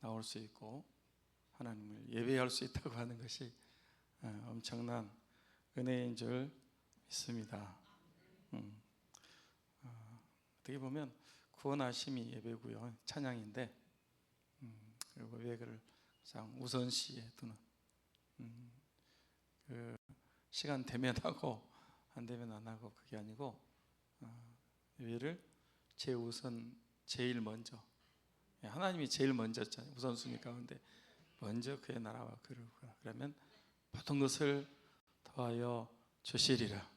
나올 수 있고 하나님을 예배할 수 있다고 하는 것이 엄청난 은혜인 줄 믿습니다. 어떻게 보면 구원하심이 예배고요, 찬양인데 그리고 예배를 가장 우선시에 두는, 그 시간 되면 하고 안 되면 안 하고 그게 아니고 예배를 제우선, 제일 먼저, 하나님이 제일 먼저잖아요. 우선순위 가운데 먼저 그의 나라와 그를 구하라. 그러면 모든 것을 더하여 주시리라.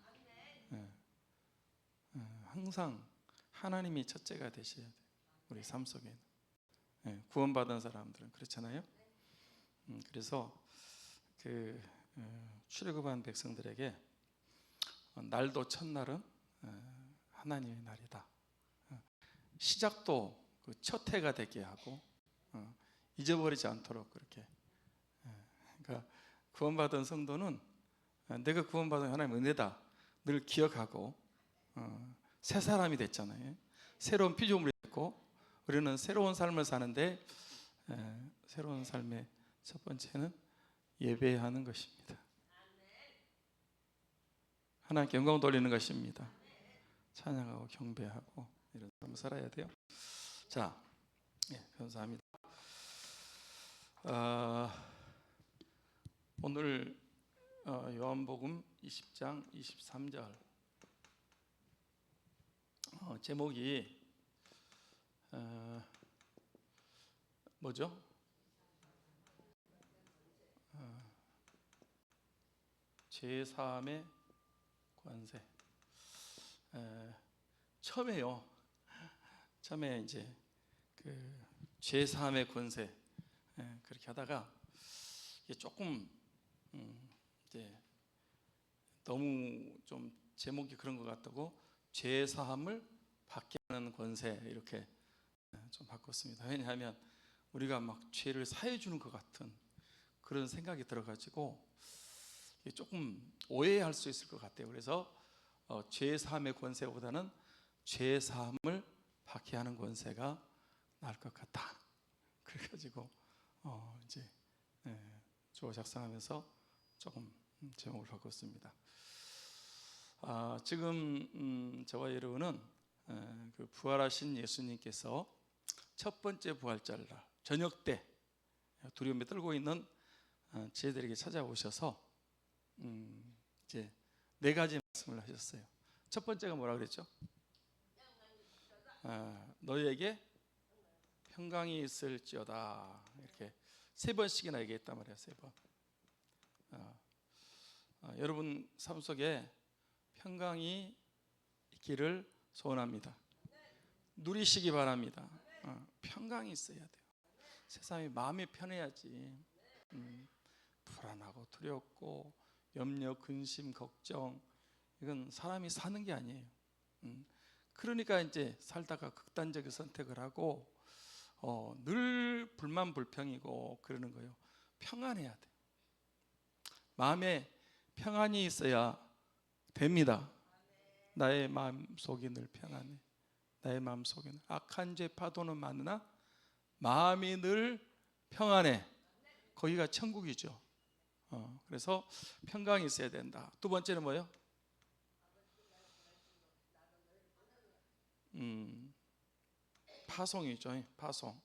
항상 하나님이 첫째가 되셔야 돼요, 우리 삶 속에는. 구원받은 사람들은 그렇잖아요. 그래서 그 출애굽한 백성들에게 날도 첫날은 하나님의 날이다. 시작도 그 첫 해가 되게 하고 잊어버리지 않도록 그렇게. 그러니까 구원받은 성도는 내가 구원받은 하나님의 은혜다 늘 기억하고 새 사람이 됐잖아요. 새로운 피조물이 됐고 우리는 새로운 삶을 사는데 새로운 삶의 첫 번째는 예배하는 것입니다. 하나님께 영광 돌리는 것입니다. 찬양하고 경배하고 이런 삶을 살아야 돼요. 자, 감사합니다. 오늘 요한복음 20장 23절 제목이 뭐죠? 제3의 권세. 처음에 이제 그 제3의 권세 그렇게 하다가 이게 조금 이제 너무 좀 제목이 그런 것 같다고 죄 사함을 받게 하는 권세 이렇게 좀 바꿨습니다. 왜냐하면 우리가 막 죄를 사해 주는 것 같은 그런 생각이 들어가지고 조금 오해할 수 있을 것 같아요. 그래서 죄 사함의 권세보다는 죄 사함을 받게 하는 권세가 나을 것 같다. 그래가지고 이제 주어 작성하면서 조금 제목을 바꿨습니다. 지금 저와 여러분은 그 부활하신 예수님께서 첫 번째 부활절 날 저녁 때 두려움에 떨고 있는 저희들에게 찾아오셔서 이제 4가지 말씀을 하셨어요. 첫 번째가 뭐라 그랬죠? 너희에게 평강이 있을지어다. 이렇게 3번씩이나 얘기했단 말이에요. 3번. 여러분 삶 속에 평강이 있기를 소원합니다. 누리시기 바랍니다. 평강이 있어야 돼요. 세상이 마음이 편해야지. 불안하고 두렵고 염려, 근심, 걱정 이건 사람이 사는 게 아니에요. 그러니까 이제 살다가 극단적인 선택을 하고 늘 불만 불평이고 그러는 거예요. 평안해야 돼요. 마음에 평안이 있어야 됩니다. 나의 마음속이 늘 평안해. 나의 마음속에 악한 죄 파도는 많으나 마음이 늘 평안해. 거기가 천국이죠. 그래서 평강이 있어야 된다. 두 번째는 뭐예요? 파송이죠. 파송.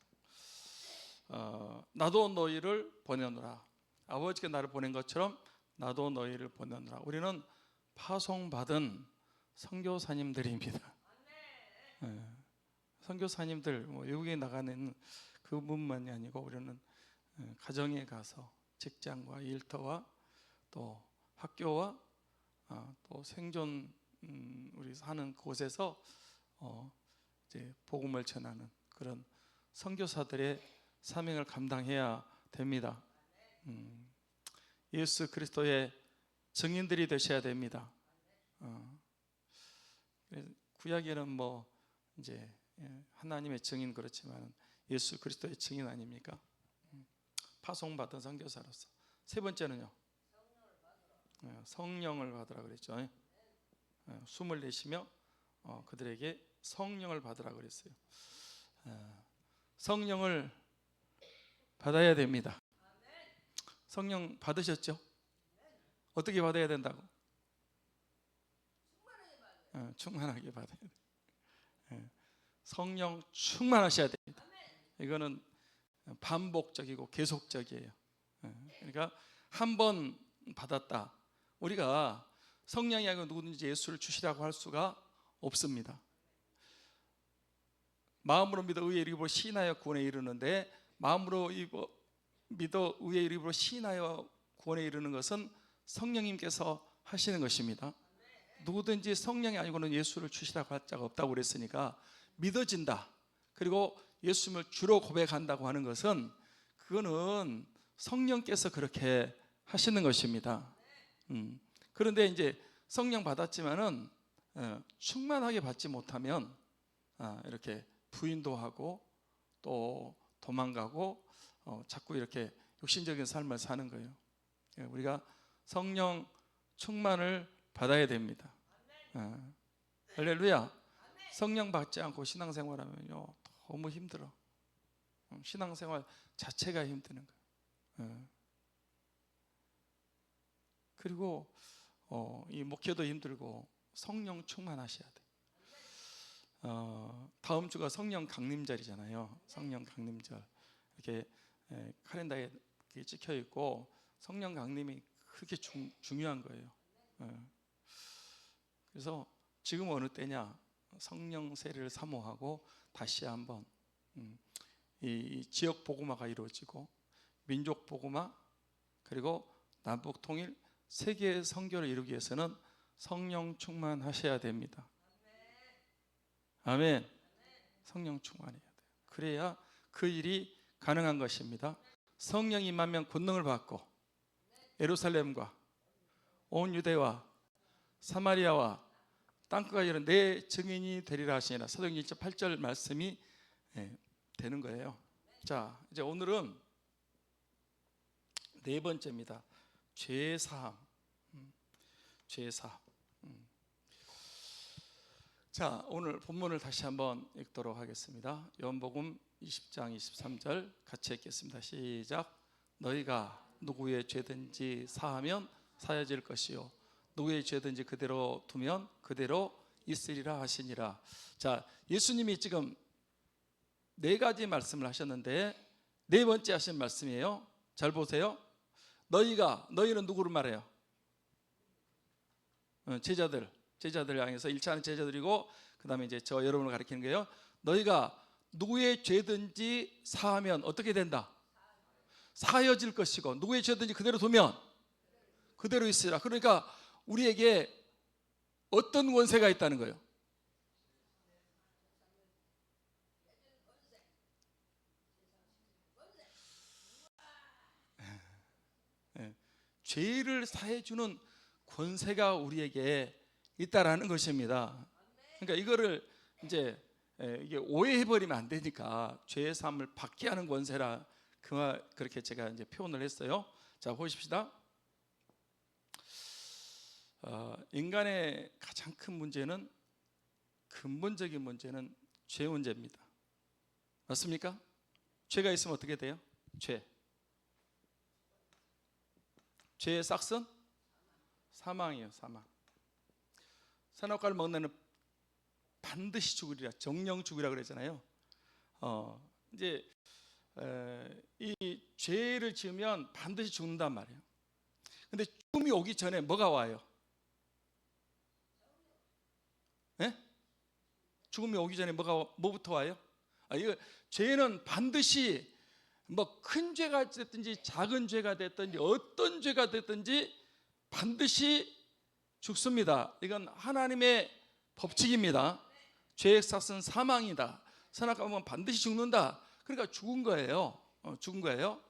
나도 너희를 보내노라. 아버지께 나를 보낸 것처럼 나도 너희를 보내노라. 우리는 파송받은 선교사님들입니다. 선교사님들, 외국에 나가는 그분만이 아니고 우리는 가정에 가서 직장과 일터와 또 학교와 또 생존 우리 사는 곳에서 이제 복음을 전하는 그런 선교사들의 사명을 감당해야 됩니다. 예수 그리스도의 증인들이 되셔야 됩니다. 구약에는 뭐 이제 하나님의 증인 그렇지만 예수 그리스도의 증인 아닙니까? 파송받은 선교사로서. 세 번째는요, 성령을 받으라 그랬죠. 숨을 내쉬며 그들에게 성령을 받으라 그랬어요. 성령을 받아야 됩니다. 성령 받으셨죠? 어떻게 받아야 된다고? 충만하게 받아야 돼요. 성령 충만하셔야 됩니다. 이거는 반복적이고 계속적이에요. 그러니까 한 번 받았다, 우리가 성령이 아니고 누구든지 예수를 주시라고 할 수가 없습니다. 마음으로 믿어 의에 이르고 시인하여 구원에 이르는데, 마음으로 믿어 의에 이르고 시인하여 구원에 이르는 것은 성령님께서 하시는 것입니다. 누구든지 성령이 아니고는 예수를 주시라고 할 자가 없다고 그랬으니까, 믿어진다, 그리고 예수님을 주로 고백한다고 하는 것은, 그거는 성령께서 그렇게 하시는 것입니다. 그런데 이제 성령 받았지만은 충만하게 받지 못하면 이렇게 부인도 하고 또 도망가고 자꾸 이렇게 욕심적인 삶을 사는 거예요. 우리가 성령 충만을 받아야 됩니다. 할렐루야. 성령 받지 않고 신앙생활하면요 너무 힘들어. 신앙생활 자체가 힘드는 거예요. 그리고 이 목회도 힘들고 성령 충만하셔야 돼. 다음 주가 성령 강림절이잖아요. 성령 강림절 이렇게 카렌다에 찍혀 있고, 성령 강림이 그렇게 중요한 거예요. 그래서 지금 어느 때냐, 성령 세례를 사모하고 다시 한번 이 지역 복음화가 이루어지고 민족 복음화, 그리고 남북 통일, 세계 선교를 이루기 위해서는 성령 충만하셔야 됩니다. 아멘. 성령 충만해야 돼요. 그래야 그 일이 가능한 것입니다. 성령이 임하면 권능을 받고 예루살렘과 온 유대와 사마리아와 땅끝까지 이런 내 증인이 되리라 하시니라. 사도행전 1장 8절 말씀이 되는 거예요. 자, 이제 오늘은 네 번째입니다. 죄사함. 죄사함. 자, 오늘 본문을 다시 한번 읽도록 하겠습니다. 요한복음 20장 23절 같이 읽겠습니다. 시작. 너희가 누구의 죄든지 사하면 사여질 것이요 누구의 죄든지 그대로 두면 그대로 있으리라 하시니라. 자, 예수님이 지금 네 가지 말씀을 하셨는데 네 번째 하신 말씀이에요. 잘 보세요. 너희는 누구를 말해요? 제자들 향해서 1차는 제자들이고, 그 다음에 이제 저 여러분을 가리키는 거예요. 너희가 누구의 죄든지 사하면 어떻게 된다? 사여질 것이고 누구의 죄든지 그대로 두면 그대로 있으리라. 그러니까 우리에게 어떤 권세가 있다는 거예요? 죄를 사해주는 권세가 우리에게 있다라는 것입니다. 그러니까 이거를 이제 이게 오해해버리면 안 되니까 죄의 삶을 받게 하는 권세라 그렇게 제가 이제 표현을 했어요. 자, 보십시다. 인간의 가장 큰 문제는, 근본적인 문제는 죄 문제입니다. 맞습니까? 죄가 있으면 어떻게 돼요? 죄의 싹은 사망이에요. 사망. 선악과를 먹는 애는 반드시 죽으리라, 정령 죽으리라 그랬잖아요. 이제 이 죄를 지으면 반드시 죽는단 말이에요. 근데 죽음이 오기 전에 뭐가 와요? 네? 죽음이 오기 전에 뭐부터 와요? 이거 죄는 반드시 뭐 큰 죄가 됐든지 작은 죄가 됐든지 어떤 죄가 됐든지 반드시 죽습니다. 이건 하나님의 법칙입니다. 죄의 삭은 사망이다. 선악과 먹으면 반드시 죽는다. 그러니까 죽은 거예요. 죽은 거예요.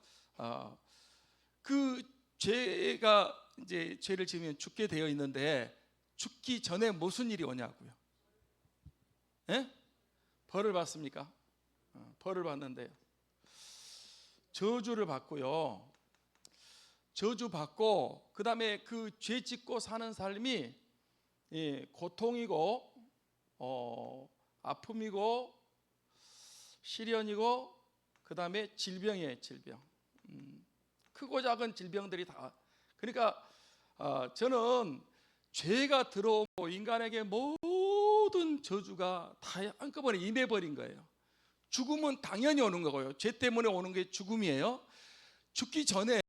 그 죄가 이제 죄를 지으면 죽게 되어 있는데, 죽기 전에 무슨 일이 오냐고요? 벌을 받습니까? 벌을 받는데요. 저주를 받고요. 저주 받고, 그 다음에 그 죄 짓고 사는 삶이 고통이고 아픔이고 시련이고, 그 그 다음에 질병이에요. 질병. 크고 작은 질병들이 다. 그러니까 저는 죄가 들어오고 인간에게 모든 저주가 다 한꺼번에 임해버린 거예요. 죽음은 당연히 오는 거고요. 죄 때문에 오는 게 죽음이에요. 죽기 전에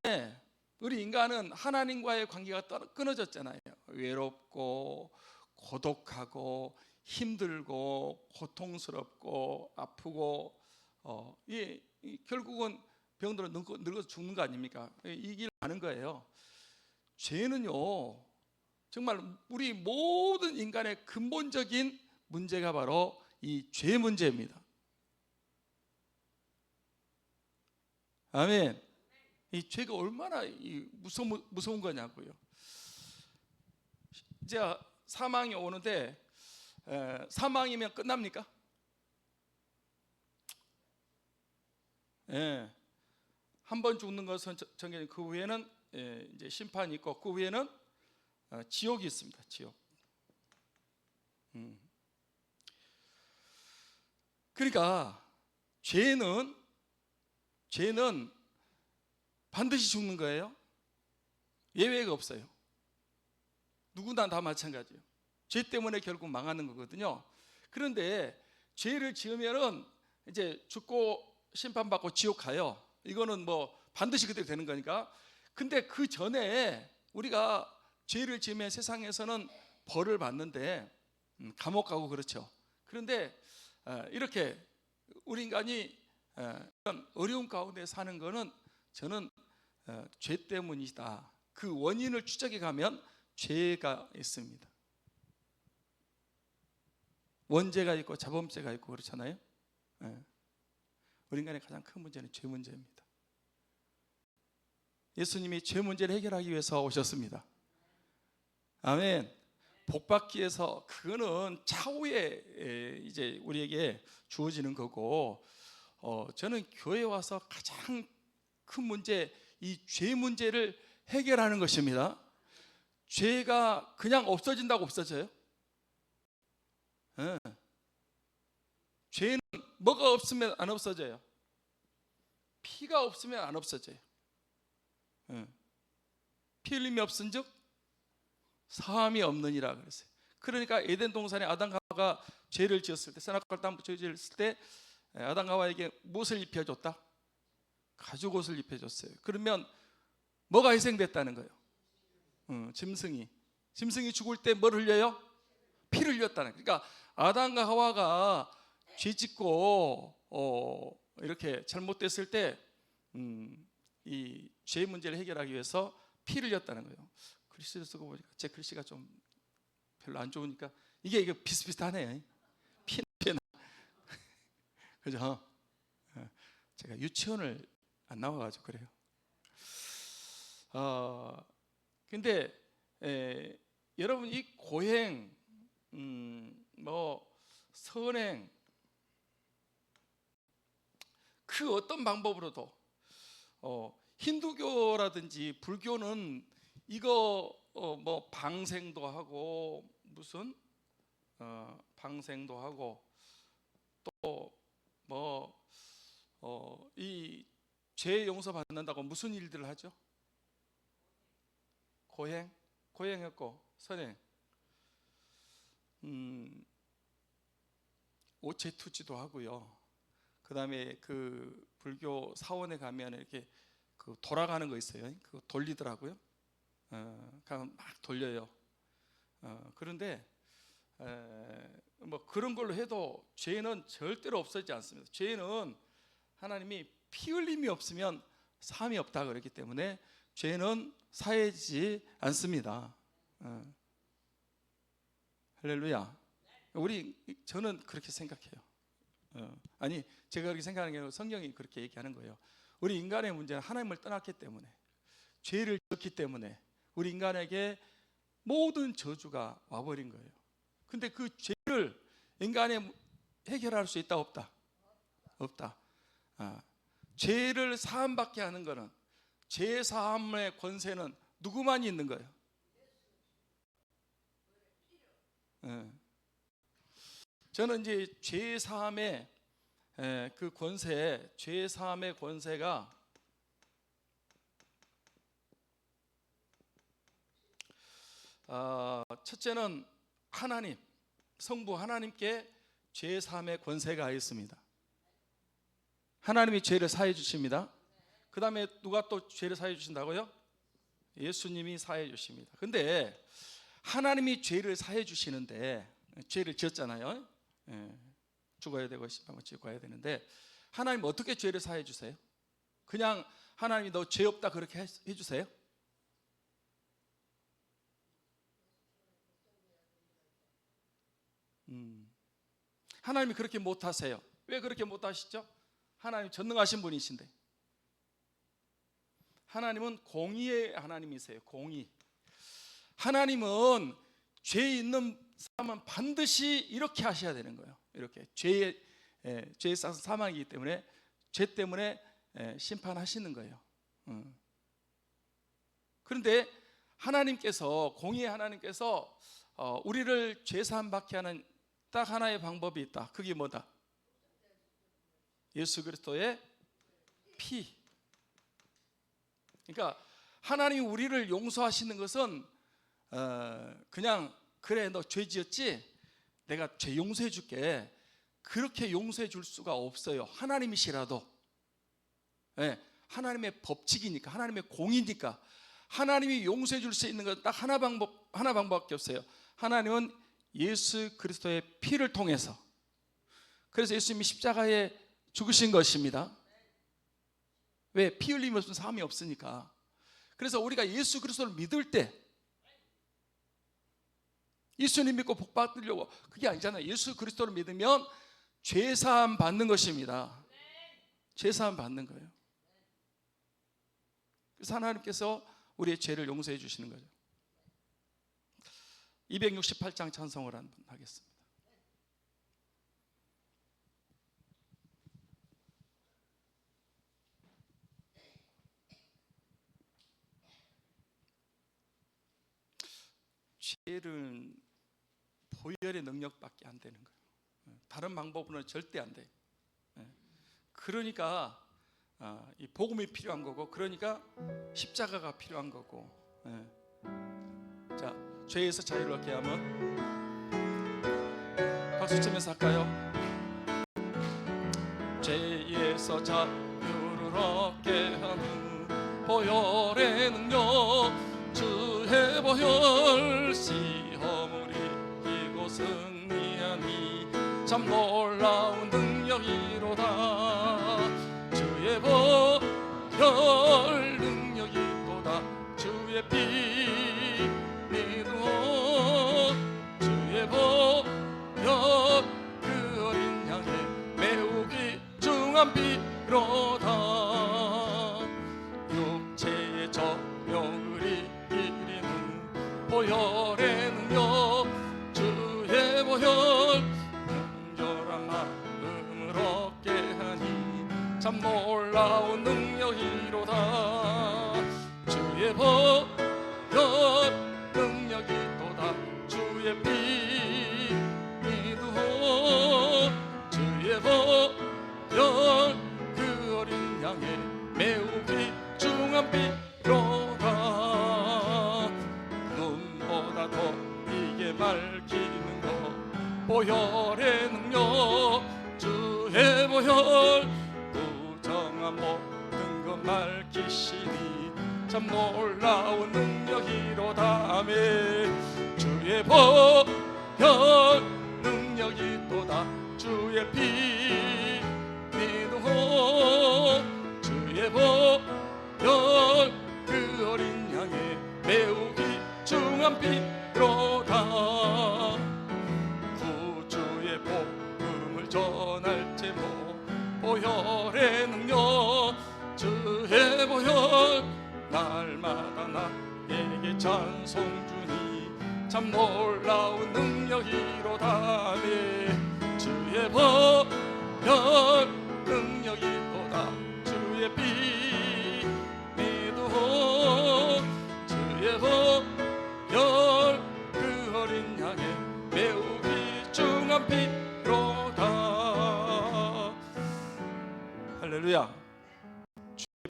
우리 인간은 하나님과의 관계가 끊어졌잖아요. 외롭고 고독하고 힘들고 고통스럽고 아프고 결국은 병들어 늙어서 죽는 거 아닙니까? 이 길 가는 거예요. 죄는요 정말 우리 모든 인간의 근본적인 문제가 바로 이 죄 문제입니다. 아멘. 이 죄가 얼마나 무서운 거냐고요. 이제 사망이 오는데 사망이면 끝납니까? 예. 한 번 죽는 것은 정해진 그 후에는 이제 심판이 있고 그 후에는 지옥이 있습니다. 지옥. 그러니까 죄는 반드시 죽는 거예요. 예외가 없어요. 누구나 다 마찬가지예요. 죄 때문에 결국 망하는 거거든요. 그런데 죄를 지으면은 이제 죽고 심판받고 지옥 가요. 이거는 뭐 반드시 그대로 되는 거니까. 근데 그 전에 우리가 죄를 지으면 세상에서는 벌을 받는데 감옥 가고 그렇죠. 그런데 이렇게 우리 인간이 어려운 가운데 사는 거는 저는 죄 때문이다. 그 원인을 추적해 가면 죄가 있습니다. 원죄가 있고 자범죄가 있고 그렇잖아요. 우리 인간의 가장 큰 문제는 죄 문제입니다. 예수님이 죄 문제를 해결하기 위해서 오셨습니다. 아멘. 복받기 위해서 그거는 차후에 이제 우리에게 주어지는 거고, 저는 교회에 와서 가장 큰 문제, 이 죄 문제를 해결하는 것입니다. 죄가 그냥 없어진다고 없어져요? 죄는 뭐가 없으면 안 없어져요? 피가 없으면 안 없어져요. 피 흘림이 없은즉 사함이 없느니라 그랬어요. 그러니까 에덴 동산에 아담과 하와가 죄를 지었을 때, 선악과를 따먹고 죄를 지었을 때 아담과 하와에게 무엇을 입혀줬다? 가죽옷을 입혀줬어요. 그러면 뭐가 희생됐다는 거예요? 짐승이 죽을 때 뭘 흘려요? 피를 흘렸다는 거예요. 그러니까 아담과 하와가 죄짓고 이렇게 잘못됐을 때 이 죄 문제를 해결하기 위해서 피를 흘렸다는 거예요. 글씨를 쓰고 보니까 제 글씨가 좀 별로 안 좋으니까 이게 비슷비슷하네. 피나 그죠? 제가 유치원을 안 나와가지고 그래요. 근데 여러분 이 고행, 뭐 선행, 그 어떤 방법으로도 힌두교라든지 불교는 이거 뭐 방생도 하고 무슨 방생도 하고 또 뭐 이 죄 용서 받는다고 무슨 일들을 하죠? 고행했고 선행, 오체투지도 하고요. 그 다음에 그 불교 사원에 가면 이렇게 그 돌아가는 거 있어요. 그거 돌리더라고요. 그냥 막 돌려요. 그런데 뭐 그런 걸로 해도 죄는 절대로 없어지지 않습니다. 죄는 하나님이 피 흘림이 없으면 사함이 없다 그랬기 때문에 죄는 사해지지 않습니다. 할렐루야. 저는 그렇게 생각해요. 아니 제가 그렇게 생각하는 게 아니라 성경이 그렇게 얘기하는 거예요. 우리 인간의 문제는 하나님을 떠났기 때문에, 죄를 지었기 때문에 우리 인간에게 모든 저주가 와버린 거예요. 근데 그 죄를 인간이 해결할 수 있다 없다? 없다. 죄를 사함받게 하는 것은, 죄 사함의 권세는 누구만이 있는 거예요? 저는 이제 죄 사함의 그 권세, 죄 사함의 권세가 첫째는 하나님, 성부 하나님께 죄 사함의 권세가 있습니다. 하나님이 죄를 사해 주십니다. 그 다음에 누가 또 죄를 사해 주신다고요? 예수님이 사해 주십니다. 근데 하나님이 죄를 사해 주시는데, 죄를 지었잖아요. 죽어야 되고 심판을 지고 가야 되는데, 하나님 어떻게 죄를 사해 주세요? 그냥 하나님이 너 죄 없다 그렇게 해 주세요? 하나님이 그렇게 못 하세요. 왜 그렇게 못 하시죠? 하나님 전능하신 분이신데. 하나님은 공의의 하나님이세요. 공의. 하나님은 죄 있는 사람은 반드시 이렇게 하셔야 되는 거예요. 이렇게 죄에 싸서 사망이기 때문에, 죄 때문에 심판하시는 거예요. 그런데 하나님께서, 공의의 하나님께서 우리를 죄 사함 받게 하는 딱 하나의 방법이 있다. 그게 뭐다? 예수 그리스도의 피. 그러니까 하나님이 우리를 용서하시는 것은 그냥 그래 너 죄 지었지? 내가 죄 용서해 줄게. 그렇게 용서해 줄 수가 없어요. 하나님이시라도. 하나님의 법칙이니까, 하나님의 공이니까. 하나님이 용서해 줄 수 있는 건 딱 하나 방법밖에 없어요. 하나님은 예수 그리스도의 피를 통해서. 그래서 예수님이 십자가에 죽으신 것입니다. 왜? 피 흘림이 없으면 사함이 없으니까. 그래서 우리가 예수 그리스도를 믿을 때, 예수님 믿고 복 받으려고, 그게 아니잖아요. 예수 그리스도를 믿으면 죄사함 받는 것입니다. 죄사함 받는 거예요. 그래서 하나님께서 우리의 죄를 용서해 주시는 거죠. 268장 찬송을 한번 하겠습니다. 죄는 보혈의 능력밖에 안 되는 거예요. 다른 방법으로는 절대 안 돼요. 그러니까 이 복음이 필요한 거고, 그러니까 십자가가 필요한 거고. 자, 죄에서 자유를 얻게 하면 박수 치면서 할까요? 죄에서 자유를 얻게 하는 보혈의 능력, 주의 보혈 시험을 이기고 승리하니 참 놀라운 능력이로다. 주의 보혈 능력이 또다. 주의 피 믿어. 주의 보혈 그 어린 양의 매우 귀중한 피로다. 육체의 정욕을 이기는 보혈의 능력, 주의 보혈 간절한 마음을 얻게 하니 참 놀라운 능력이로다. 주의 보혈 능력이 또다. 주의 피 믿어. 주의 보혈 그 어린 양의 매우 귀중한 피로다. 눈보다 더 이게 밝히는 것, 보혈의 능력, 주의 보혈 부정한 모든 것 밝히시니 참 놀라운 능력이로다. 아멘. 주의 보혈 능력이 또다. 주의 피 믿어. 주의 보혈 그 어린 양의 매우 귀중한 피로다. 구주의 복음을 전할 제목, 보혈의 능력, 주의 보혈 날마다 나에게 찬송 주니 참 놀라운 능력이로다. 아멘. 주의 보혈 능력이 또다. 주의 피 믿어. 주의 보혈 그 어린 양의 매우 귀중한 피로다.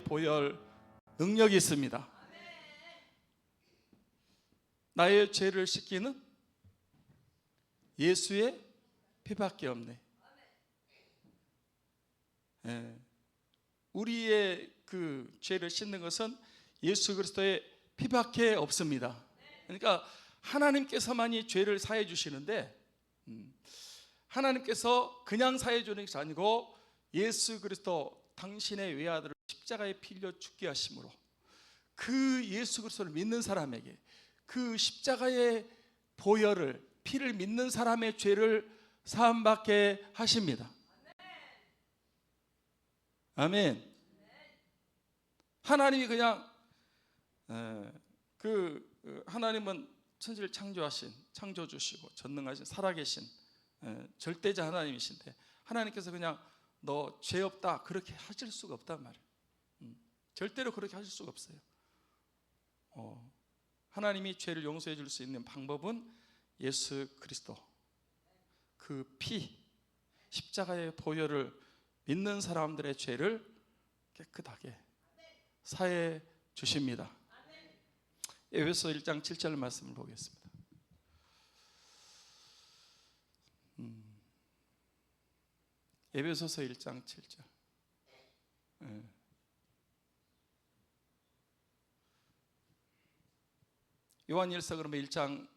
보혈 능력이 있습니다. 나의 죄를 씻기는 예수의 피밖에 없네. 우리의 그 죄를 씻는 것은 예수 그리스도의 피밖에 없습니다. 그러니까 하나님께서만이 죄를 사해 주시는데, 하나님께서 그냥 사해 주는 것이 아니고 예수 그리스도 당신의 외아들을 십자가에 필려 죽게 하심으로 그 예수 그리스도를 믿는 사람에게 그 십자가의 보혈을, 피를 믿는 사람의 죄를 사함받게 하십니다. 아멘. 하나님이 그냥 하나님은 천지를 창조하신 창조주시고 전능하신 살아계신 절대자 하나님이신데, 하나님께서 그냥 너 죄 없다 그렇게 하실 수가 없단 말이에요. 절대로 그렇게 하실 수가 없어요. 하나님이 죄를 용서해 줄 수 있는 방법은 예수 그리스도 그 피, 십자가의 보혈을 믿는 사람들의 죄를 깨끗하게 사해 주십니다. 에베소 1장 7절 말씀을 보겠습니다. 에베소서 1장 7절. 요한일서 그러면 1장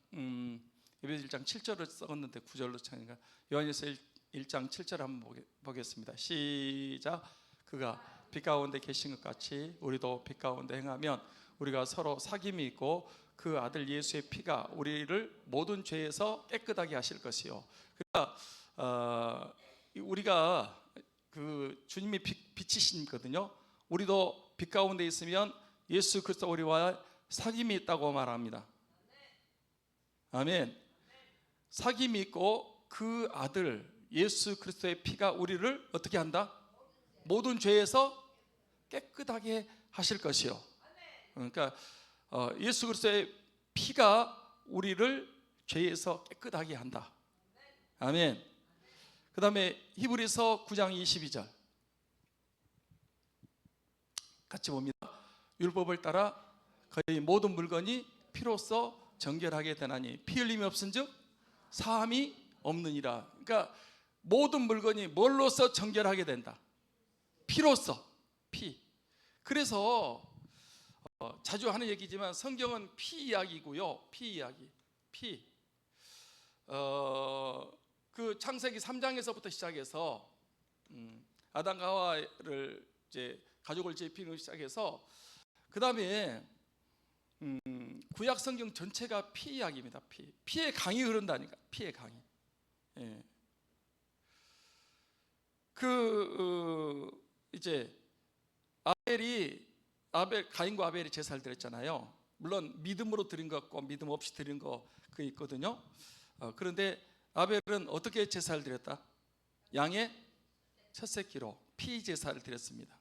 에베소 1장 7절을 썼는데 9절로 창인가? 요한일서 1장 7절 한번 보겠습니다. 시작. 그가 빛 가운데 계신 것 같이 우리도 빛 가운데 행하면 우리가 서로 사귐이 있고 그 아들 예수의 피가 우리를 모든 죄에서 깨끗하게 하실 것이요. 그러니까 우리가 그 주님이 빛이시거든요. 우리도 빛 가운데 있으면 예수 그리스도 우리와 사귐이 있다고 말합니다. 아멘. 사귐이 있고 그 아들 예수 그리스도의 피가 우리를 어떻게 한다? 모든 죄에서 깨끗하게 하실 것이요. 그러니까 예수 그리스도의 피가 우리를 죄에서 깨끗하게 한다. 아멘. 그 다음에 히브리서 9장 22절 같이 봅니다. 율법을 따라 거의 모든 물건이 피로써 정결하게 되나니 피 흘림이 없은즉 사함이 없느니라. 그러니까 모든 물건이 뭘로써 정결하게 된다? 피로써. 피. 그래서 자주 하는 얘기지만 성경은 피 이야기고요. 피 이야기. 피. 그 창세기 3장에서부터 시작해서 아담과 하와를 이제 가족을 지피는 시작해서 그 다음에 구약 성경 전체가 피 이야기입니다. 피의 강이 흐른다니까. 피의 강이. 예. 이제 가인과 아벨이 제사를 드렸잖아요. 물론 믿음으로 드린 것 같고 믿음 없이 드린 거 그 있거든요. 그런데 아벨은 어떻게 제사를 드렸다? 양의 첫 새끼로 피 제사를 드렸습니다.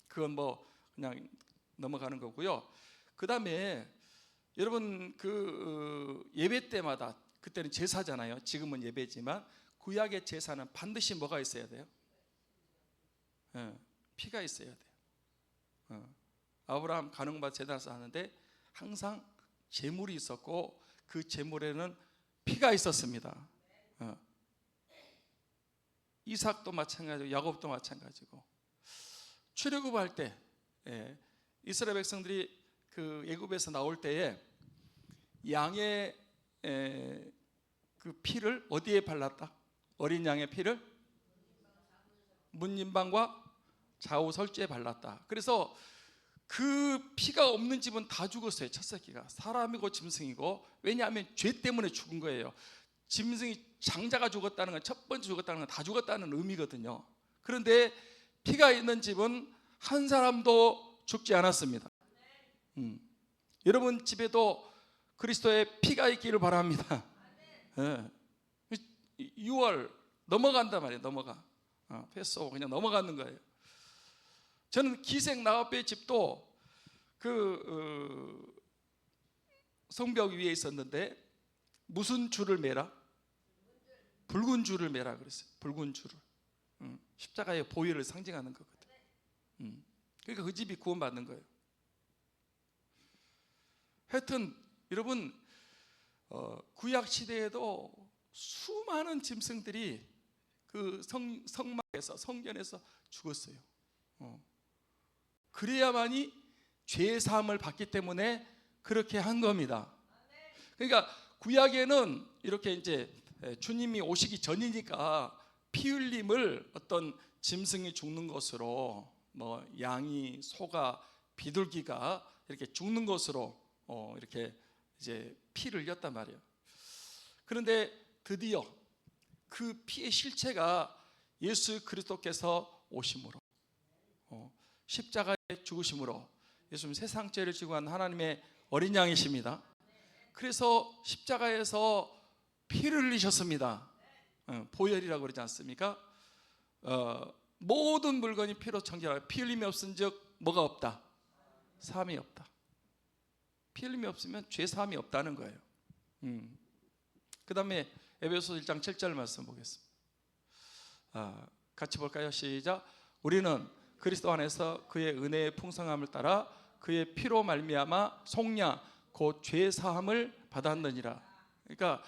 그건 뭐 그냥 넘어가는 거고요. 그 다음에 여러분 예배 때마다, 그때는 제사잖아요. 지금은 예배지만 구약의 제사는 반드시 뭐가 있어야 돼요? 피가 있어야 돼요. 아브라함 간음받아 제단에서 하는데 항상 제물이 있었고 그 제물에는 피가 있었습니다. 이삭도 마찬가지고 야곱도 마찬가지고 출애굽할 때 이스라엘 백성들이 그 애굽에서 나올 때에 양의 그 피를 어디에 발랐다? 어린 양의 피를 문린방과 좌우 설주에 발랐다. 그래서 그 피가 없는 집은 다 죽었어요. 첫 새끼가 사람이고 짐승이고. 왜냐하면 죄 때문에 죽은 거예요. 짐승이 장자가 죽었다는 건, 첫 번째 죽었다는 건 다 죽었다는 의미거든요. 그런데 피가 있는 집은 한 사람도 죽지 않았습니다. 여러분 집에도 그리스도의 피가 있기를 바랍니다. 6월 넘어간단 말이에요. 넘어가. 패스오버 그냥 넘어가는 거예요. 저는 기생 나와뼈의 집도 성벽 위에 있었는데 무슨 줄을 매라? 붉은 줄을 매라 그랬어요. 붉은 줄을. 십자가의 보혈을 상징하는 거거든. 그러니까 그 집이 구원받는 거예요. 하여튼 여러분, 구약 시대에도 수많은 짐승들이 그 성막에서, 성전에서 죽었어요. 그래야만이 죄 사함을 받기 때문에 그렇게 한 겁니다. 그러니까 구약에는 이렇게 이제 주님이 오시기 전이니까 피 흘림을 어떤 짐승이 죽는 것으로, 뭐 양이, 소가, 비둘기가 이렇게 죽는 것으로 이렇게 이제 피를 흘렸단 말이에요. 그런데 드디어 그 피의 실체가 예수 그리스도께서 오심으로, 십자가에 죽으심으로, 예수님 세상 죄를 지고 간 하나님의 어린 양이십니다. 그래서 십자가에서 피를 흘리셨습니다. 보혈이라고 그러지 않습니까? 모든 물건이 피로 청결하고 피 흘림이 없은즉 뭐가 없다? 사함이 없다. 피 흘림이 없으면 죄 사함이 없다는 거예요. 그 다음에 에베소서 1장 7절 말씀 보겠습니다. 같이 볼까요? 시작. 우리는 그리스도 안에서 그의 은혜의 풍성함을 따라 그의 피로 말미암아 속량 곧 죄 사함을 받았느니라. 그러니까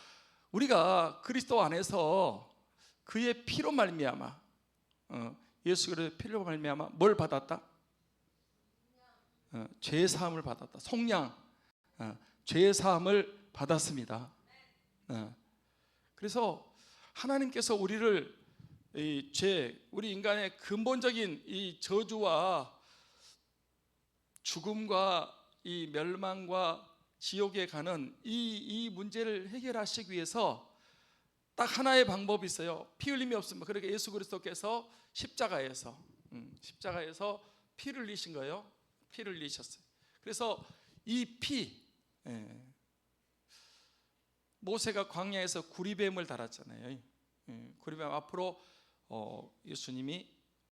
우리가 그리스도 안에서 그의 피로 말미암아, 예수 그리스도의 피로 말미암아 뭘 받았다? 죄 사함을 받았다. 속량, 죄 사함을 받았습니다. 그래서 하나님께서 우리를 이 죄, 우리 인간의 근본적인 이 저주와 죽음과 이 멸망과 지옥에 가는 이 문제를 해결하시기 위해서 딱 하나의 방법이 있어요. 피 흘림이 없습니다. 그러니까 예수 그리스도께서 십자가에서 피를 흘리신 거예요. 피를 흘리셨어요. 그래서 이 피, 모세가 광야에서 구리뱀을 달았잖아요. 구리뱀 앞으로 예수님이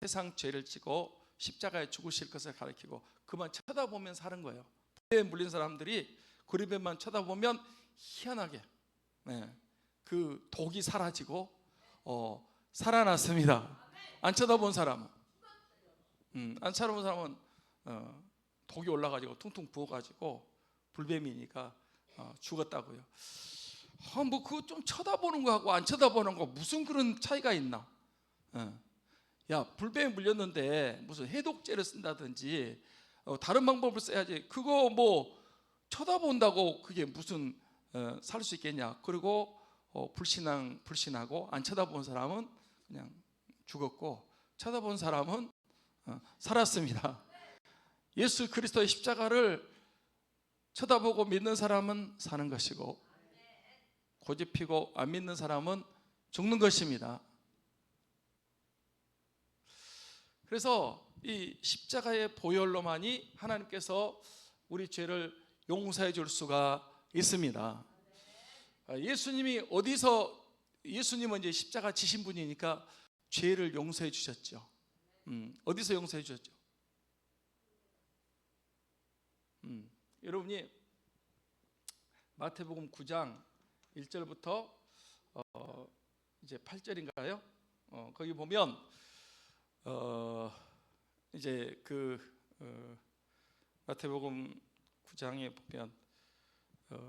세상 죄를 지고 십자가에 죽으실 것을 가리키고 그만 쳐다보면 사는 거예요. 불에 물린 사람들이 구리뱀만 쳐다보면 희한하게 그 독이 사라지고 살아났습니다. 안 쳐다본 사람은 독이 올라가지고 퉁퉁 부어가지고 불뱀이니까 죽었다고요. 뭐 그거 좀 쳐다보는 거하고 안 쳐다보는 거 무슨 그런 차이가 있나? 야, 불뱀에 물렸는데 무슨 해독제를 쓴다든지 다른 방법을 써야지. 그거 뭐 쳐다본다고 그게 무슨 살 수 있겠냐? 그리고 불신하고 안 쳐다본 사람은 그냥 죽었고 쳐다본 사람은 살았습니다. 예수 그리스도의 십자가를 쳐다보고 믿는 사람은 사는 것이고 고집피고 안 믿는 사람은 죽는 것입니다. 그래서 이 십자가의 보혈로만이 하나님께서 우리 죄를 용서해 줄 수가 있습니다. 예수님은 이제 십자가 지신 분이니까 죄를 용서해 주셨죠. 어디서 용서해 주셨죠? 여러분이 마태복음 9장 1절부터 이제 8절인가요? 거기 보면 이제 마태복음 9장에 보면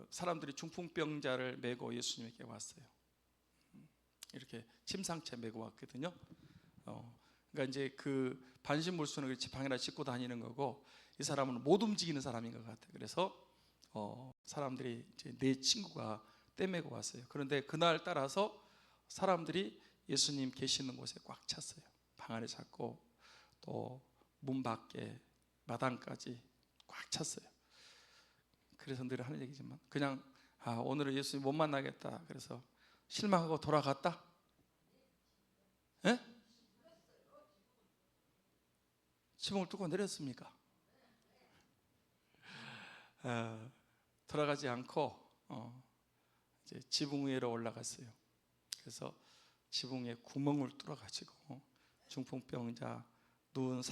사람들이 중풍병자를 메고 예수님에게 왔어요. 이렇게 침상채 메고 왔거든요. 그러니까 이제 그 반신물수는 지팡이나 짚고 다니는 거고 이 사람은 못 움직이는 사람인 것 같아요. 그래서 사람들이 이제 내 친구가 떼메고 왔어요. 그런데 그날 따라서 사람들이 예수님 계시는 곳에 꽉 찼어요. 방 안에 찼고 또 문 밖에 마당까지 꽉 찼어요. 그래서 늘 하는 얘기지만 그냥 오늘은 예수님 못 만나겠다. 그래서 실망하고 돌아갔다? 예? 지붕을 뚫고 내렸습니까? 돌아가지 않고 이제 지붕 위로 올라갔어요. 그래서 지붕에 구멍을 뚫어가지고 중풍병자 누운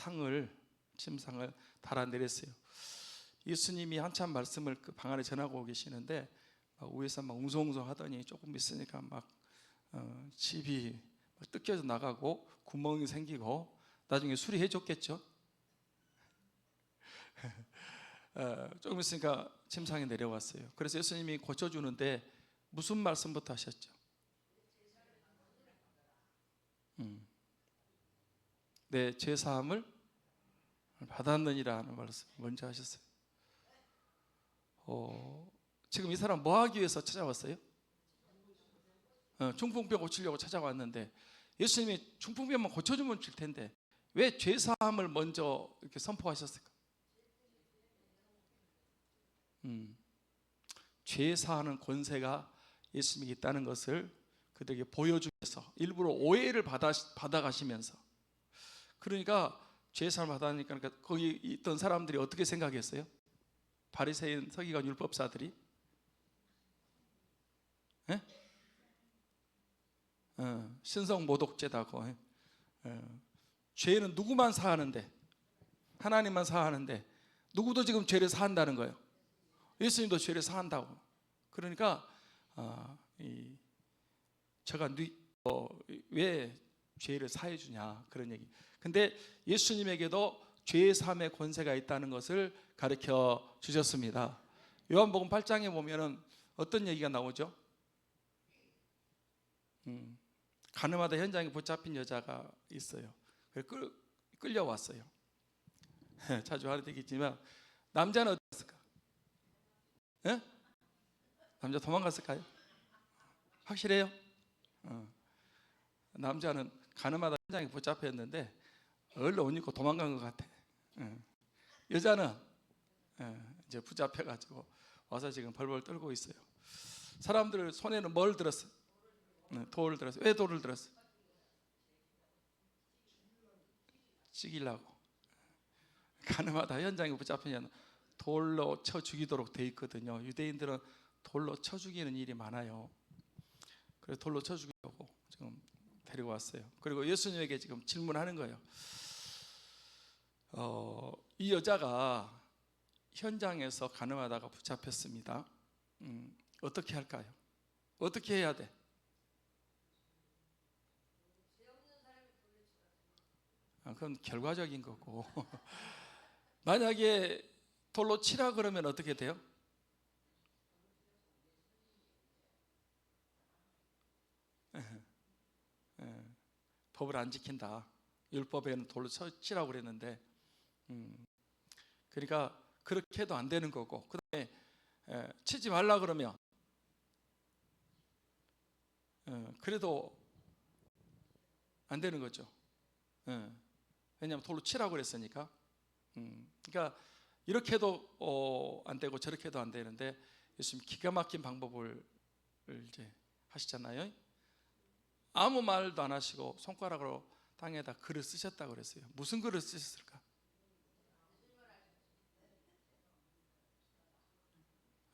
침상을 달아내렸어요. 예수님이 한참 말씀을 그 방 안에 전하고 계시는데 위에서 막 웅성웅성 하더니 조금 있으니까 막 집이 뜯겨져 나가고 구멍이 생기고 나중에 수리해 줬겠죠. 조금 있으니까 침상에 내려왔어요. 그래서 예수님이 고쳐주는데 무슨 말씀부터 하셨죠? 내 죄사함을 받았느니라 하는 말씀 먼저 하셨어요. 지금 이 사람 뭐 하기 위해서 찾아왔어요? 중풍병 고치려고 찾아왔는데 예수님이 중풍병만 고쳐주면 줄 텐데 왜 죄사함을 먼저 이렇게 선포하셨을까? 죄사하는 권세가 예수님이 있다는 것을 그들에게 보여주기 위해서 일부러 오해를 받아가시면서, 그러니까 죄사함을 받았으니까 거기 있던 사람들이 어떻게 생각했어요? 바리새인 서기관 율법사들이 신성 모독죄다고. 죄는 누구만 사하는데, 하나님만 사하는데 누구도 지금 죄를 사한다는 거예요. 예수님도 죄를 사한다고. 그러니까 제가 왜 죄를 사해 주냐 그런 얘기. 근데 예수님에게도 죄 사함의 권세가 있다는 것을 가르쳐 주셨습니다. 요한복음 8장에 보면은 어떤 얘기가 나오죠? 가늠하다 현장에 붙잡힌 여자가 있어요. 끌려왔어요. 자주 하는 얘기지만 남자는 어디 갔을까? 남자 도망갔을까요? 확실해요? 남자는 가늠하다 현장에 붙잡혔는데 얼른 옷 입고 도망간 것 같아. 여자는 이제 붙잡혀가지고 와서 지금 벌벌 떨고 있어요. 사람들 손에는 뭘 들었어? 돌을 들었어. 왜 돌을 들었어? 죽이려고. 가늠하다 현장에 붙잡히면 돌로 쳐 죽이도록 돼 있거든요. 유대인들은 돌로 쳐 죽이는 일이 많아요. 그래서 돌로 쳐 죽이려고 지금 데리고 왔어요. 그리고 예수님에게 지금 질문하는 거예요. 이 여자가 현장에서 가늠하다가 붙잡혔습니다. 어떻게 할까요? 어떻게 해야 돼? 그건 결과적인 거고 만약에 돌로 치라 그러면 어떻게 돼요? 법을 안 지킨다. 율법에는 돌로 치라고 그랬는데 그러니까 그렇게 해도 안 되는 거고, 그 다음에 치지 말라 그러면 그래도 안 되는 거죠. 왜냐하면 돌로 치라고 그랬으니까. 그러니까 이렇게 해도 안 되고 저렇게 해도 안 되는데 예수님 기가 막힌 방법을 이제 하시잖아요. 아무 말도 안 하시고 손가락으로 땅에다 글을 쓰셨다고 그랬어요. 무슨 글을 쓰셨을까?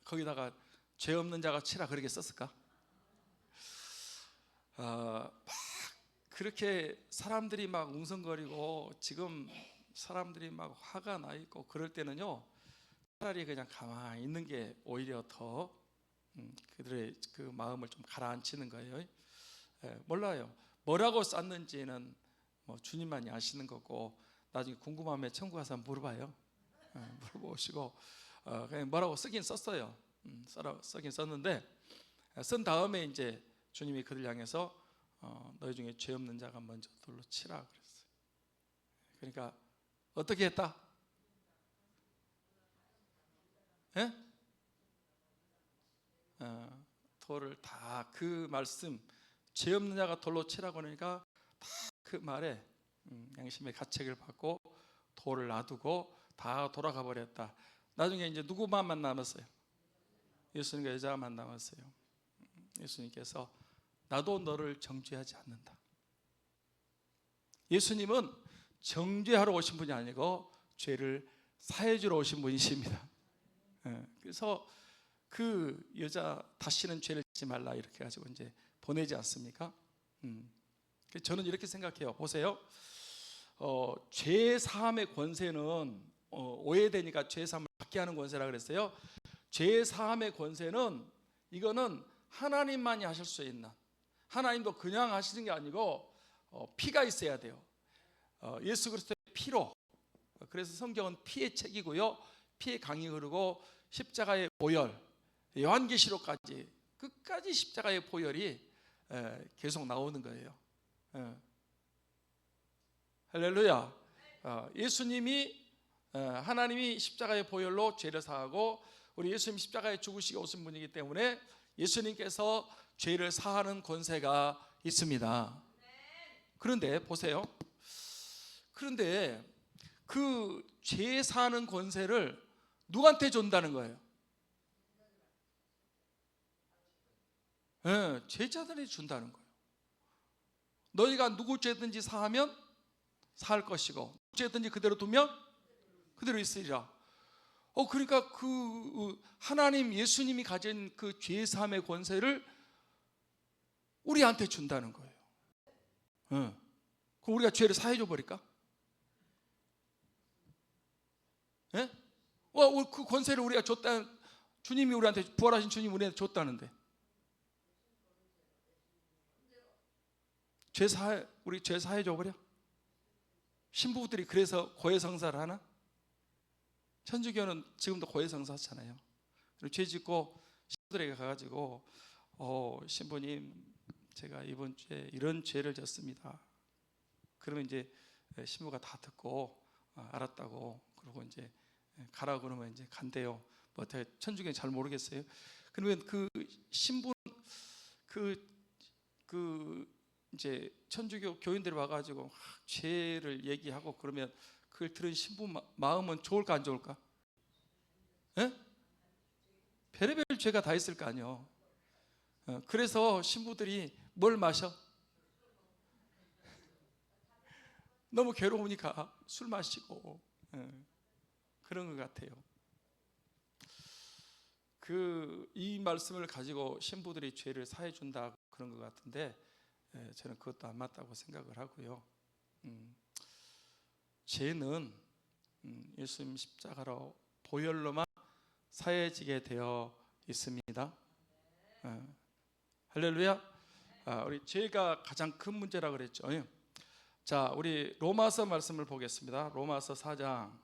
거기다가 죄 없는 자가 치라 그렇게 썼을까? 막 그렇게 사람들이 막 웅성거리고 지금 사람들이 막 화가 나 있고 그럴 때는요, 차라리 그냥 가만히 있는 게 오히려 더 그들의 그 마음을 좀 가라앉히는 거예요. 몰라요. 뭐라고 썼는지는 뭐 주님만이 아시는 거고, 나중에 궁금하면 천국 가서 물어봐요. 물어보시고 그냥 뭐라고 쓰긴 썼어요. 쓰긴 썼는데 쓴 다음에 이제 주님이 그들 향해서 너희 중에 죄 없는 자가 먼저 돌로 치라 그랬어요. 그러니까 어떻게 했다? 돌을 다 그 말씀, 죄 없는 자가 돌로 치라고 하니까 다 그 말에 양심의 가책을 받고 돌을 놔두고 다 돌아가 버렸다. 나중에 이제 누구만 남았어요? 예수님과 여자만 남았어요. 예수님께서 나도 너를 정죄하지 않는다. 예수님은 정죄하러 오신 분이 아니고 죄를 사해주러 오신 분이십니다. 그래서 그 여자 다시는 죄를 짓지 말라 이렇게 가지고 이제 보내지 않습니까? 저는 이렇게 생각해요. 보세요. 죄 사함의 권세는 오해되니까 죄 사함을 받게 하는 권세라 그랬어요. 죄 사함의 권세는 이거는 하나님만이 하실 수 있는, 하나님도 그냥 하시는 게 아니고 피가 있어야 돼요. 예수 그리스도의 피로. 그래서 성경은 피의 책이고요, 피의 강이 흐르고 십자가의 보혈, 요한계시록까지 끝까지 십자가의 보혈이 계속 나오는 거예요. 할렐루야. 예수님이 하나님이 십자가의 보혈로 죄를 사하고 우리 예수님 십자가에 죽으시고 오신 분이기 때문에 예수님께서 죄를 사하는 권세가 있습니다. 그런데 보세요. 그런데 그 죄 사하는 권세를 누구한테 준다는 거예요? 제자들이 준다는 거예요. 너희가 누구 죄든지 사하면 사할 것이고 죄든지 그대로 두면 그대로 있으리라. 그러니까 그 하나님 예수님이 가진 그 죄 사함의 권세를 우리한테 준다는 거예요. 그럼 우리가 죄를 사해줘 버릴까? 그 권세를 우리가 줬다. 주님이 우리한테, 부활하신 주님이 우리한테 줬다는데 우리 죄 사해줘 버려? 신부들이 그래서 고해성사를 하나? 천주교는 지금도 고해성사 하잖아요. 그리고 죄 짓고 신부들에게 가가지고 신부님, 제가 이번 주에 이런 죄를 졌습니다. 그러면 이제 신부가 다 듣고 알았다고, 그러고 이제 가라 그러면 이제 간대요. 뭐 어떻게 천주교는 잘 모르겠어요. 그러면 그 신부는 이제 천주교 교인들이 와가지고 죄를 얘기하고 그러면 그걸 들은 신부 마음은 좋을까 안 좋을까? 별의별 죄가 다 있을 거 아니에요. 그래서 신부들이 뭘 마셔? 너무 괴로우니까 술 마시고 그런 것 같아요. 이 말씀을 가지고 신부들이 죄를 사해 준다 그런 것 같은데 저는 그것도 안 맞다고 생각을 하고요. 죄는 예수님 십자가로 보혈로만 사해지게 되어 있습니다. 할렐루야. 우리 죄가 가장 큰 문제라 그랬죠. 자, 우리 로마서 말씀을 보겠습니다. 로마서 4장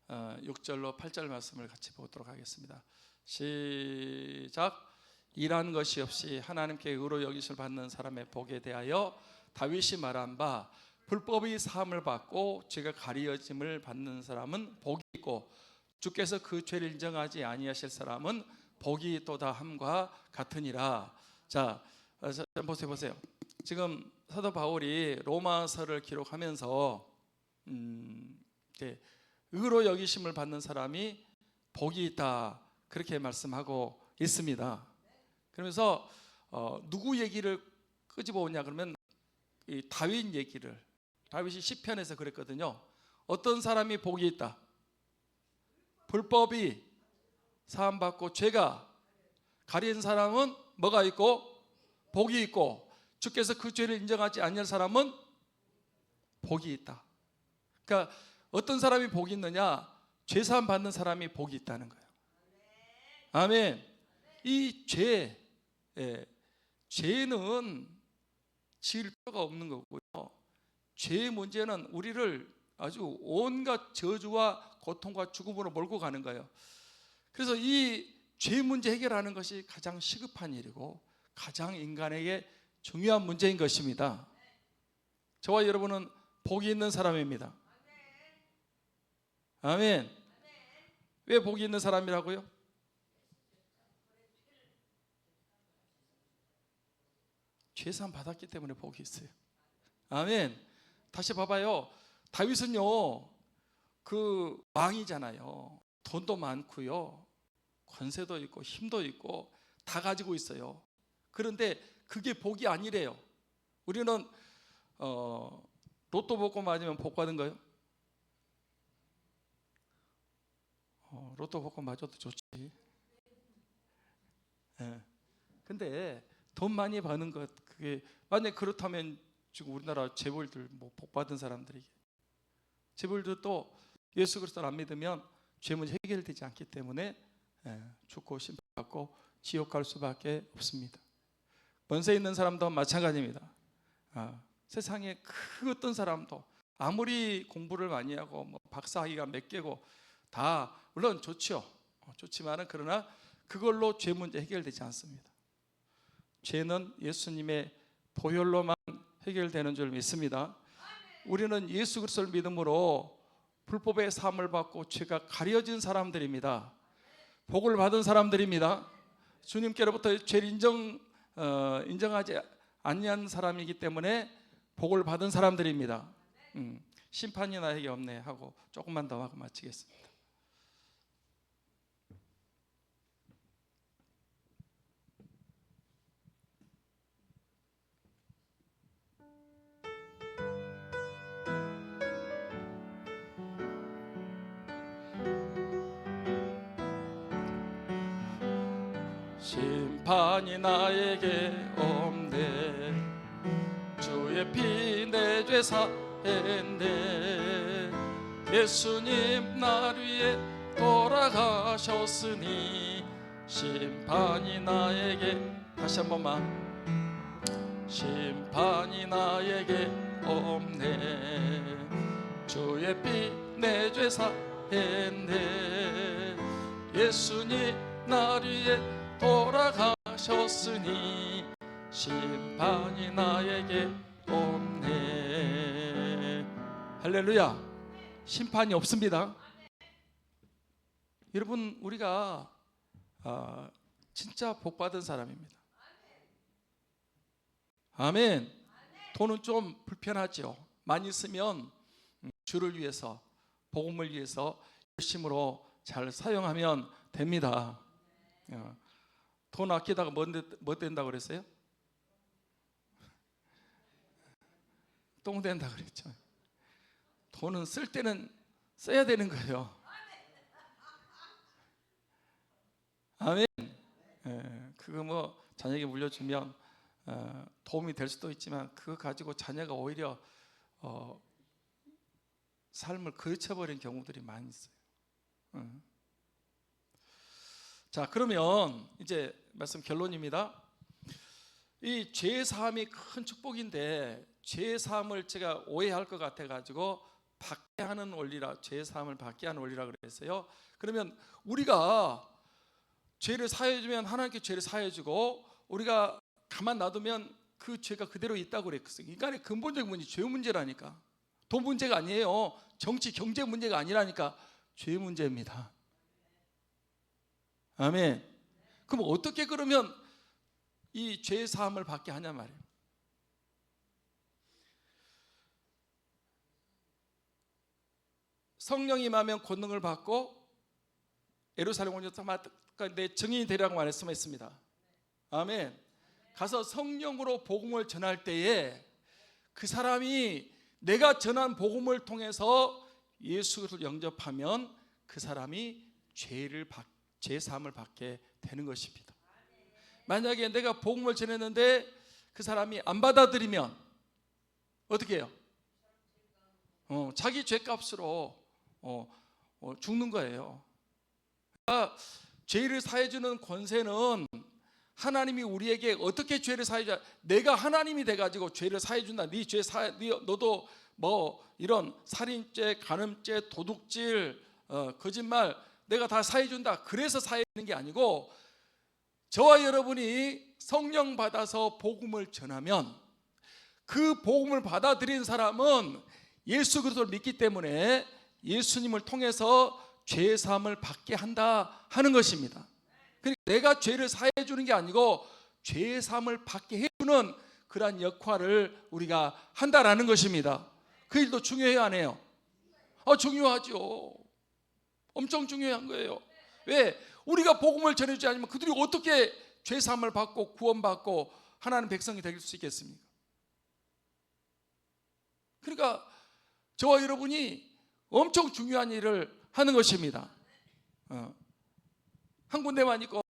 6절로 8절 말씀을 같이 보도록 하겠습니다. 시작. 일한 것이 없이 하나님께 의로 여기심을 받는 사람의 복에 대하여 다윗이 말한 바, 불법의 사함을 받고 죄가 가리어짐을 받는 사람은 복이 있고 주께서 그 죄를 인정하지 아니하실 사람은 복이 또다 함과 같으니라. 자, 보세요. 지금 사도 바울이 로마서를 기록하면서 의로 여기심을 받는 사람이 복이 있다, 그렇게 말씀하고 있습니다. 그러면서 누구 얘기를 끄집어 오냐 그러면 이 다윗 얘기를, 다윗이 시편에서 그랬거든요. 어떤 사람이 복이 있다? 불법이 사함받고 죄가 가린 사람은 뭐가 있고? 복이 있고 주께서 그 죄를 인정하지 않는 사람은 복이 있다. 그러니까 어떤 사람이 복이 있느냐? 죄 사함 받는 사람이 복이 있다는 거예요. 아멘. 이 죄는 지을 필요가 없는 거고요. 죄의 문제는 우리를 아주 온갖 저주와 고통과 죽음으로 몰고 가는 거예요. 그래서 이 죄 문제 해결하는 것이 가장 시급한 일이고 가장 인간에게 중요한 문제인 것입니다. 저와 여러분은 복이 있는 사람입니다. 아멘. 왜 복이 있는 사람이라고요? 죄사함 받았기 때문에 복이 있어요. 아멘. 다시 봐봐요. 다윗은요, 그 왕이잖아요. 돈도 많고요, 권세도 있고 힘도 있고 다 가지고 있어요. 그런데 그게 복이 아니래요. 우리는 로또 복권 맞으면 복 받은 거예요? 로또 복권 맞아도 좋지. 근데 돈 많이 버는 것, 그게 만약 그렇다면 지금 우리나라 재벌들, 뭐 복 받은 사람들이, 재벌들도 예수 그리스도를 안 믿으면 죄 문제 해결되지 않기 때문에 죽고 심판받고 지옥 갈 수밖에 없습니다. 번세에 있는 사람도 마찬가지입니다. 세상에 그 어떤 사람도 아무리 공부를 많이 하고 뭐 박사학위가 몇 개고 다 물론 좋죠. 좋지만은 그러나 그걸로 죄 문제 해결되지 않습니다. 죄는 예수님의 보혈로만 해결되는 줄 믿습니다. 우리는 예수 그리스도를 믿음으로 불법의 사함을 받고 죄가 가려진 사람들입니다. 복을 받은 사람들입니다. 주님께로부터 죄를 인정하지 아니한 사람이기 때문에 복을 받은 사람들입니다. 심판이 나에게 없네 하고 조금만 더 하고 마치겠습니다. 심판이 나에게 없네 주의 피 내 죄 사했네 예수님 날 위해 돌아가셨으니 심판이 나에게 다시 한 번만 심판이 나에게 없네 주의 피 내 죄 사했네 예수님 날 위해 돌아가셨으니 심판이 나에게 없네. 할렐루야. 심판이 없습니다. 여러분 우리가 진짜 복받은 사람입니다. 아멘. 돈은 좀 불편하죠. 많이 쓰면 주를 위해서 복음을 위해서 열심으로 잘 사용하면 됩니다. 돈 아끼다가 뭐 된다고 그랬어요? 똥 된다고 그랬죠. 돈은 쓸 때는 써야 되는 거예요. 아멘. 그거 뭐 자녀에게 물려주면 도움이 될 수도 있지만 그거 가지고 자녀가 오히려 삶을 그르쳐버린 경우들이 많이 있어요. 자, 그러면 이제 말씀 결론입니다. 이 죄 사함이 큰 축복인데 죄 사함을 제가 오해할 것 같아 가지고 받게 하는 원리라, 죄 사함을 받게 하는 원리라 그랬어요. 그러면 우리가 죄를 사해 주면 하나님께 죄를 사해 주고 우리가 가만 놔두면 그 죄가 그대로 있다고 그랬어요. 인간의 근본적인 문제, 죄 문제라니까. 돈 문제가 아니에요. 정치, 경제 문제가 아니라니까. 죄 문제입니다. 아멘. 그럼 어떻게 그러면 이 죄 사함을 받게 하냐 말이에요. 성령이 임하면 권능을 받고 예루살렘 온전히 내 증인이 되리라고 말씀했습니다. 아멘. 가서 성령으로 복음을 전할 때에 그 사람이 내가 전한 복음을 통해서 예수를 영접하면 그 사람이 죄 사함을 받게 되는 것입니다. 만약에 내가 복음을 전했는데 그 사람이 안 받아들이면 어떻게 해요? 자기 죄값으로 죽는 거예요. 그러니까 죄를 사해주는 권세는 하나님이 우리에게 어떻게 죄를 사해줘? 내가 하나님이 돼가지고 죄를 사해준다. 너도 뭐 이런 살인죄, 간음죄, 도둑질, 거짓말 내가 다 사해준다. 그래서 사해주는 게 아니고 저와 여러분이 성령 받아서 복음을 전하면 그 복음을 받아들인 사람은 예수 그리스도를 믿기 때문에 예수님을 통해서 죄 사함을 받게 한다 하는 것입니다. 그러니까 내가 죄를 사해 주는 게 아니고 죄 사함을 받게 해주는 그러한 역할을 우리가 한다라는 것입니다. 그 일도 중요해요, 안 해요? 중요하죠. 엄청 중요한 거예요. 왜? 우리가 복음을 전해주지 않으면 그들이 어떻게 죄 사함을 받고 구원받고 하나님 백성이 될 수 있겠습니까? 그러니까 저와 여러분이 엄청 중요한 일을 하는 것입니다. 한 군데만 있고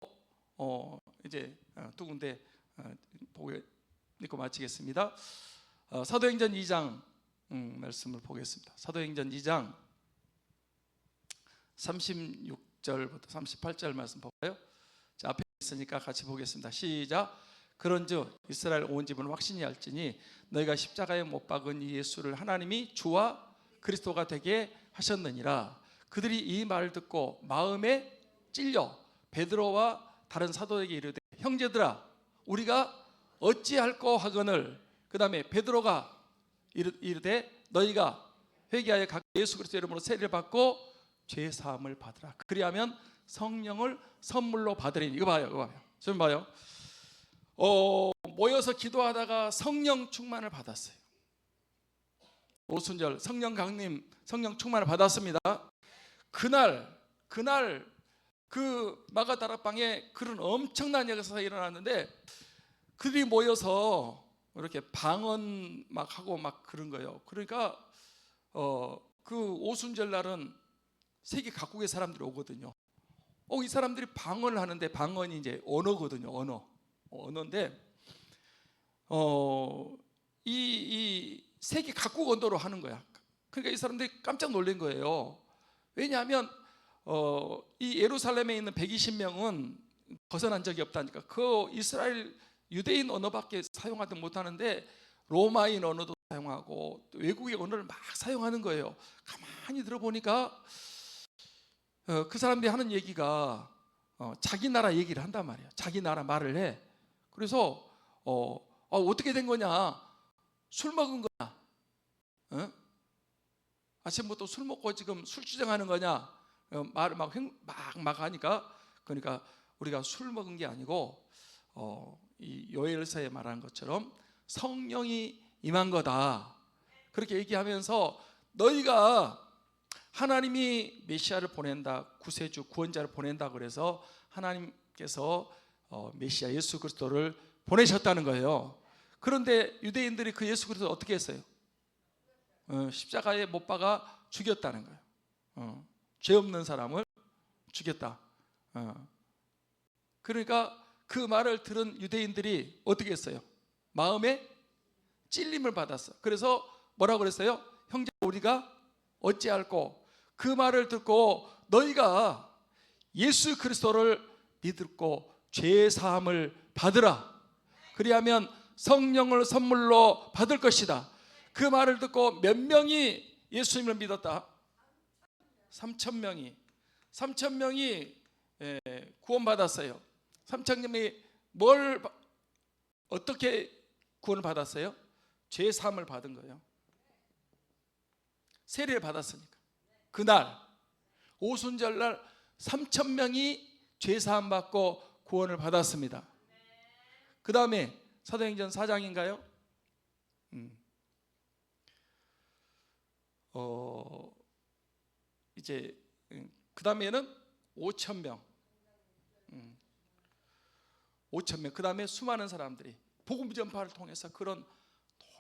이제 두 군데 읽고 마치겠습니다. 사도행전 2장 말씀을 보겠습니다. 사도행전 2장 36절부터 38절 말씀 볼까요? 자, 앞에 있으니까 같이 보겠습니다. 시작. 그런즉 이스라엘 온 집은 확신이 할지니 너희가 십자가에 못 박은 이 예수를 하나님이 주와 그리스도가 되게 하셨느니라. 그들이 이 말을 듣고 마음에 찔려 베드로와 다른 사도에게 이르되 형제들아 우리가 어찌할꼬 하거늘. 그 다음에 베드로가 이르되 너희가 회개하여 각 예수 그리스도 이름으로 세례를 받고 죄 사함을 받으라. 그리하면 성령을 선물로 받으리니. 이거 봐요. 좀 봐요. 모여서 기도하다가 성령 충만을 받았어요. 오순절 성령 강림, 성령 충만을 받았습니다. 그날 그 마가다락방에 그런 엄청난 역사가 일어났는데 그들이 모여서 이렇게 방언 막 하고 막 그런 거예요. 그러니까 그 오순절 날은 세계 각국의 사람들이 오거든요. 이 사람들이 방언을 하는데 방언이 이제 언어거든요. 언어인데 이 세계 각국 언어로 하는 거야. 그러니까 이 사람들이 깜짝 놀란 거예요. 왜냐하면 이 예루살렘에 있는 120명은 벗어난 적이 없다니까. 그 이스라엘 유대인 언어밖에 사용하지 못하는데 로마인 언어도 사용하고 외국의 언어를 막 사용하는 거예요. 가만히 들어보니까 그 사람들이 하는 얘기가 자기 나라 얘기를 한단 말이에요. 자기 나라 말을 해. 그래서 어떻게 된 거냐? 술 먹은 거냐? 아침부터 술 먹고 지금 술주정하는 거냐? 말을 막 하니까, 그러니까 우리가 술 먹은 게 아니고 이 요엘서에 말하는 것처럼 성령이 임한 거다. 그렇게 얘기하면서 너희가 하나님이 메시아를 보낸다, 구세주 구원자를 보낸다 그래서 하나님께서 메시아 예수 그리스도를 보내셨다는 거예요. 그런데 유대인들이 그 예수 그리스도를 어떻게 했어요? 십자가에 못 박아 죽였다는 거예요. 죄 없는 사람을 죽였다. 그러니까 그 말을 들은 유대인들이 어떻게 했어요? 마음에 찔림을 받았어. 그래서 뭐라고 그랬어요? 형제 우리가 어찌할꼬. 그 말을 듣고 너희가 예수 그리스도를 믿고 죄 사함을 받으라. 그리하면 성령을 선물로 받을 것이다. 그 말을 듣고 몇 명이 예수님을 믿었다? 3,000명이 구원받았어요. 3,000명이 어떻게 구원을 받았어요? 죄 사함을 받은 거예요. 세례를 받았으니까. 그날 오순절날 3,000명이 죄 사함 받고 구원을 받았습니다. 그 다음에 사도행전 4장인가요? 이제 그 다음에는 5,000명. 그 다음에 수많은 사람들이 복음 전파를 통해서 그런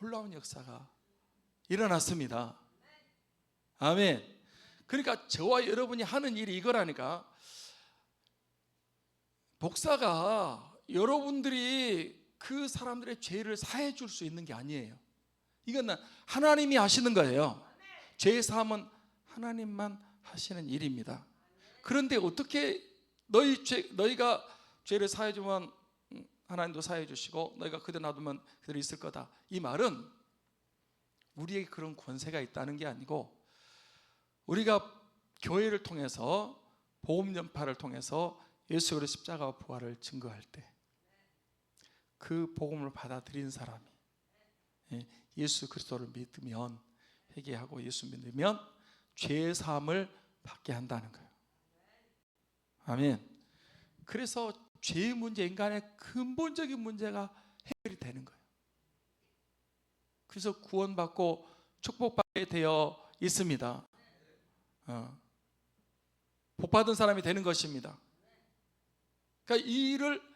놀라운 역사가 일어났습니다. 아멘. 그러니까 저와 여러분이 하는 일이 이거라니까. 목사가 여러분들이 그 사람들의 죄를 사해 줄 수 있는 게 아니에요. 이건 하나님이 하시는 거예요. 죄 사함은 하나님만 하시는 일입니다. 그런데 어떻게 너희가 죄를 사해 주면 하나님도 사해 주시고 너희가 그대로 놔두면 그대로 있을 거다. 이 말은 우리에게 그런 권세가 있다는 게 아니고 우리가 교회를 통해서 복음 전파를 통해서 예수 그리스도의 십자가와 부활을 증거할 때 그 복음을 받아들인 사람이 예수 그리스도를 믿으면, 회개하고 예수 믿으면 죄 사함을 받게 한다는 거예요. 아멘. 그래서 죄의 문제, 인간의 근본적인 문제가 해결이 되는 거예요. 그래서 구원받고 축복받게 되어 있습니다. 복받은 사람이 되는 것입니다. 그러니까 이 일을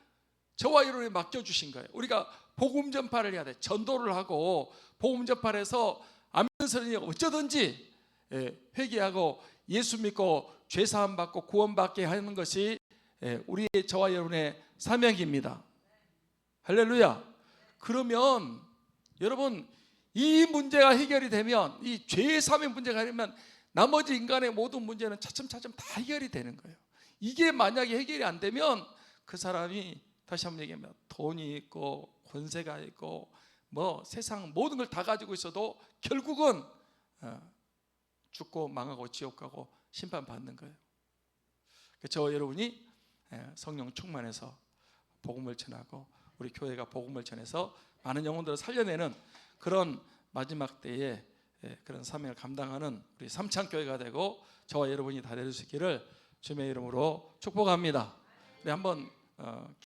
저와 여러분이 맡겨주신 거예요. 우리가 복음 전파를 해야 돼. 전도를 하고 복음 전파를 해서 안 믿는 사람이 어쩌든지 회개하고 예수 믿고 죄 사함 받고 구원받게 하는 것이 우리의 저와 여러분의 사명입니다. 할렐루야. 그러면 여러분 이 문제가 해결이 되면, 이 죄 사함의 문제가 해결되면 나머지 인간의 모든 문제는 차츰차츰 다 해결이 되는 거예요. 이게 만약에 해결이 안 되면 그 사람이 다시 한번 얘기하면 돈이 있고 권세가 있고 뭐 세상 모든 걸 다 가지고 있어도 결국은 죽고 망하고 지옥 가고 심판받는 거예요. 저 여러분이 성령 충만해서 복음을 전하고 우리 교회가 복음을 전해서 많은 영혼들을 살려내는 그런 마지막 때에 그런 사명을 감당하는 우리 삼창교회가 되고 저와 여러분이 다 될 수 있기를 주님의 이름으로 축복합니다. 우리 한번